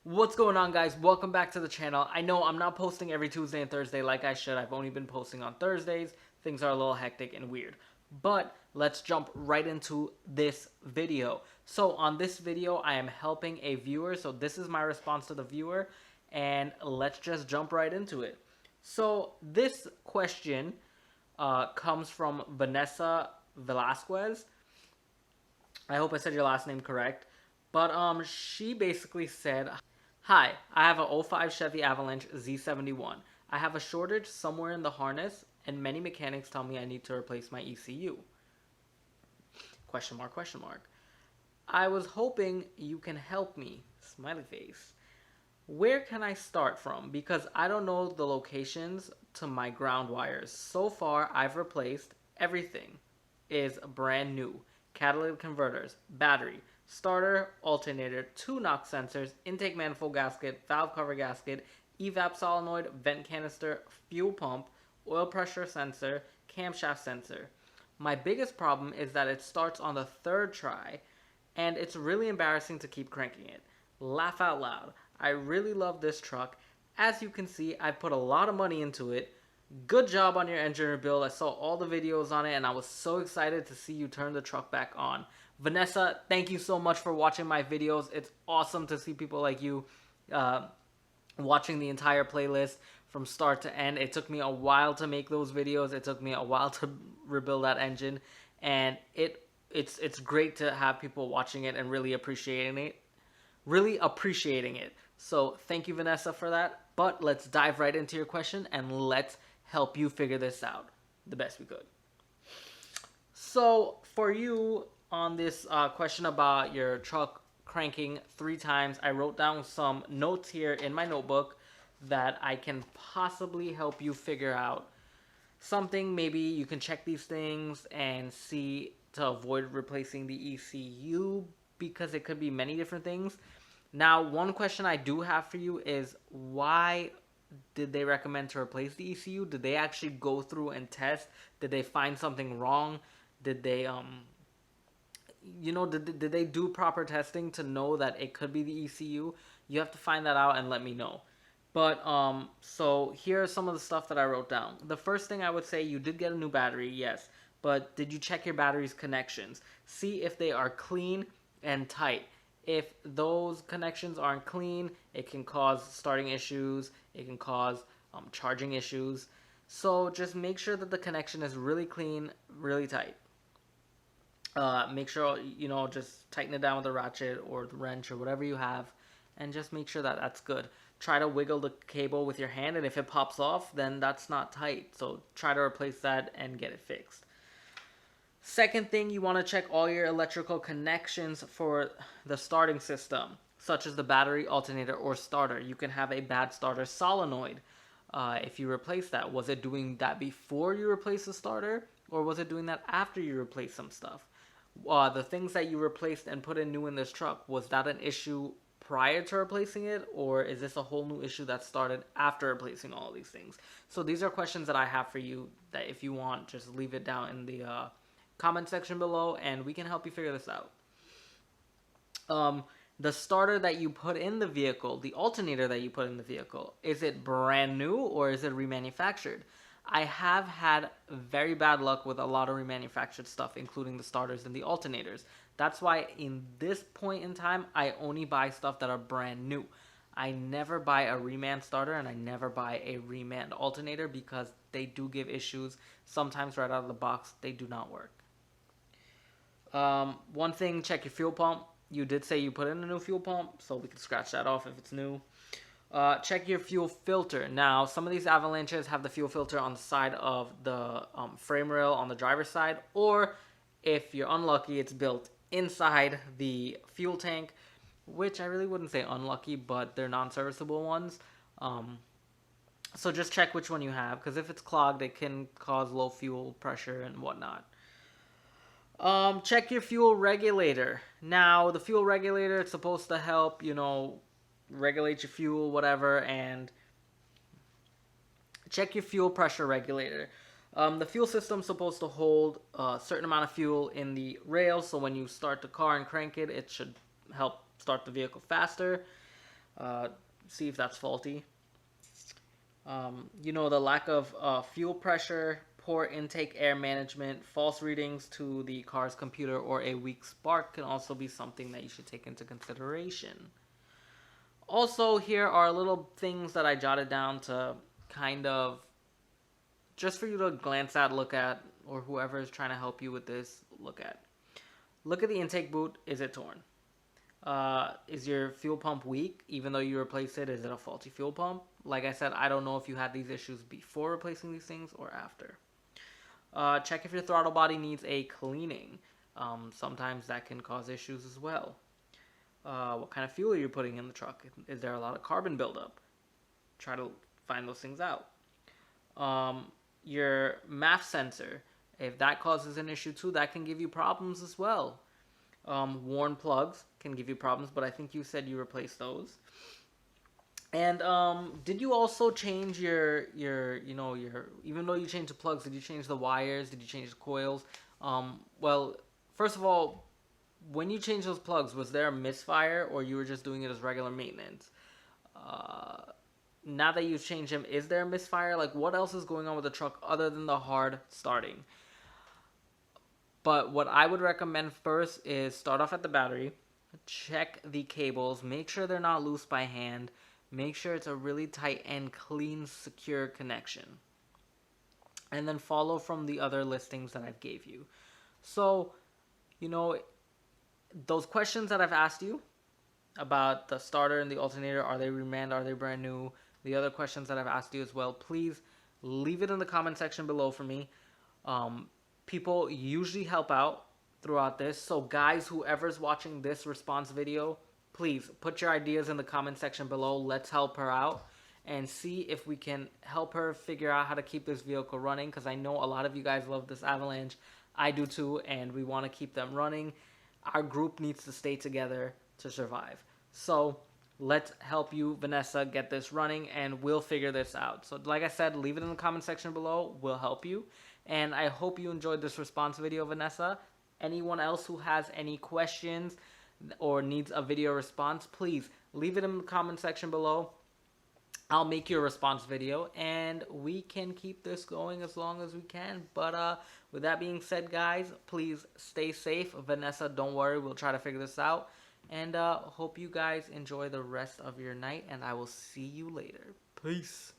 What's going on, guys? Welcome back to the channel. I know I'm not posting every Tuesday and Thursday like I should. I've only been posting on Thursdays. Things are a little hectic and weird. But let's jump right into this video. So on this video, I am helping a viewer. So this is my response to the viewer. And let's just jump right into it. So this question comes from Vanessa Velasquez. I hope I said your last name correct. But she basically said, "Hi, I have a '05 Chevy Avalanche Z71. I have a shortage somewhere in the harness, and many mechanics tell me I need to replace my ECU. Question mark, question mark. I was hoping you can help me. Smiley face. Where can I start from? Because I don't know the locations to my ground wires. So far, I've replaced everything is brand new. Catalytic converters, battery, starter, alternator, 2 knock sensors, intake manifold gasket, valve cover gasket, evap solenoid, vent canister, fuel pump, oil pressure sensor, camshaft sensor. My biggest problem is that it starts on the 3rd try, and it's really embarrassing to keep cranking it. Laugh out loud. I really love this truck. As you can see, I put a lot of money into it. Good job on your engine rebuild. I saw all the videos on it, and I was so excited to see you turn the truck back on. Vanessa, thank you so much for watching my videos. It's awesome to see people like you watching the entire playlist from start to end. It took me a while to make those videos. It took me a while to rebuild that engine, and it's great to have people watching it and really appreciating it. So thank you, Vanessa, for that. But let's dive right into your question and let's help you figure this out the best we could. So for you on this question about your truck cranking 3 times, I wrote down some notes here in my notebook that I can possibly help you figure out something. Maybe you can check these things and see to avoid replacing the ECU, because it could be many different things. Now, one question I do have for you is, why did they recommend to replace the ECU? Did they actually go through and test? Did they find something wrong? Did they did they do proper testing to know that it could be the ECU? You have to find that out and let me know. But so here are some of the stuff that I wrote down. The first thing I would say, you did get a new battery, yes, but did you check your battery's connections? See if they are clean and tight. If those connections aren't clean, it can cause starting issues. It can cause charging issues. So just make sure that the connection is really clean, really tight. Make sure, just tighten it down with a ratchet or the wrench or whatever you have, and just make sure that that's good. Try to wiggle the cable with your hand, and if it pops off, then that's not tight. So try to replace that and get it fixed. Second thing, you want to check all your electrical connections for the starting system, such as the battery, alternator, or starter. You can have a bad starter solenoid. If you replace that, was it doing that before you replaced the starter, or was it doing that after you replaced some stuff? The things that you replaced and put in new in this truck, was that an issue prior to replacing it, or is this a whole new issue that started after replacing all of these things? So these are questions that I have for you that, if you want, just leave it down in the comment section below and we can help you figure this out. The starter that you put in the vehicle, the alternator that you put in the vehicle, is it brand new or is it remanufactured? I have had very bad luck with a lot of remanufactured stuff, including the starters and the alternators. That's why in this point in time, I only buy stuff that are brand new. I never buy a reman starter and I never buy a reman alternator, because they do give issues. Sometimes right out of the box, they do not work. One thing, check your fuel pump. You did say you put in a new fuel pump, so we can scratch that off if it's new. Check your fuel filter. Now, some of these Avalanches have the fuel filter on the side of the frame rail on the driver's side, or if you're unlucky, it's built inside the fuel tank, which I really wouldn't say unlucky, but they're non-serviceable ones. So just check which one you have, because if it's clogged, it can cause low fuel pressure and whatnot. Check your fuel regulator. Now, the fuel regulator, it's supposed to help, regulate your fuel, whatever, and check your fuel pressure regulator. The fuel system's supposed to hold a certain amount of fuel in the rail, so when you start the car and crank it, it should help start the vehicle faster. see if that's faulty. You know, the lack of fuel pressure, poor intake air management, false readings to the car's computer, or a weak spark can also be something that you should take into consideration. Also, here are little things that I jotted down to kind of just for you to glance at, look at, or whoever is trying to help you with this, look at. Look at the intake boot. Is it torn? Is your fuel pump weak even though you replaced it? Is it a faulty fuel pump? Like I said, I don't know if you had these issues before replacing these things or after. Check if your throttle body needs a cleaning. Sometimes that can cause issues as well. What kind of fuel are you putting in the truck? Is there a lot of carbon buildup? Try to find those things out. Your MAF sensor, if that causes an issue too, that can give you problems as well. Worn plugs can give you problems, but I think you said you replaced those. And did you also change your even though you changed the plugs, did you change the wires? Did you change the coils? Well, first of all, when you changed those plugs, was there a misfire or you were just doing it as regular maintenance? Now that you've changed them, is there a misfire? Like, what else is going on with the truck other than the hard starting? But what I would recommend first is start off at the battery, check the cables, make sure they're not loose by hand, make sure it's a really tight and clean, secure connection. And then follow from the other listings that I've gave you. So, you know, those questions that I've asked you about the starter and the alternator, are they remanned, are they brand new? The other questions that I've asked you as well, please leave it in the comment section below for me. People usually help out throughout this. So guys, whoever's watching this response video, please put your ideas in the comment section below. Let's help her out and see if we can help her figure out how to keep this vehicle running, because I know a lot of you guys love this Avalanche. I do too, and we want to keep them running. Our group needs to stay together to survive. So let's help you, Vanessa, get this running, and we'll figure this out. So like I said, leave it in the comment section below. We'll help you. And I hope you enjoyed this response video, Vanessa. Anyone else who has any questions or needs a video response, please leave it in the comment section below. I'll make you a response video, and we can keep this going as long as we can. But with that being said, guys, please stay safe. Vanessa, don't worry. We'll try to figure this out. And hope you guys enjoy the rest of your night, and I will see you later. Peace.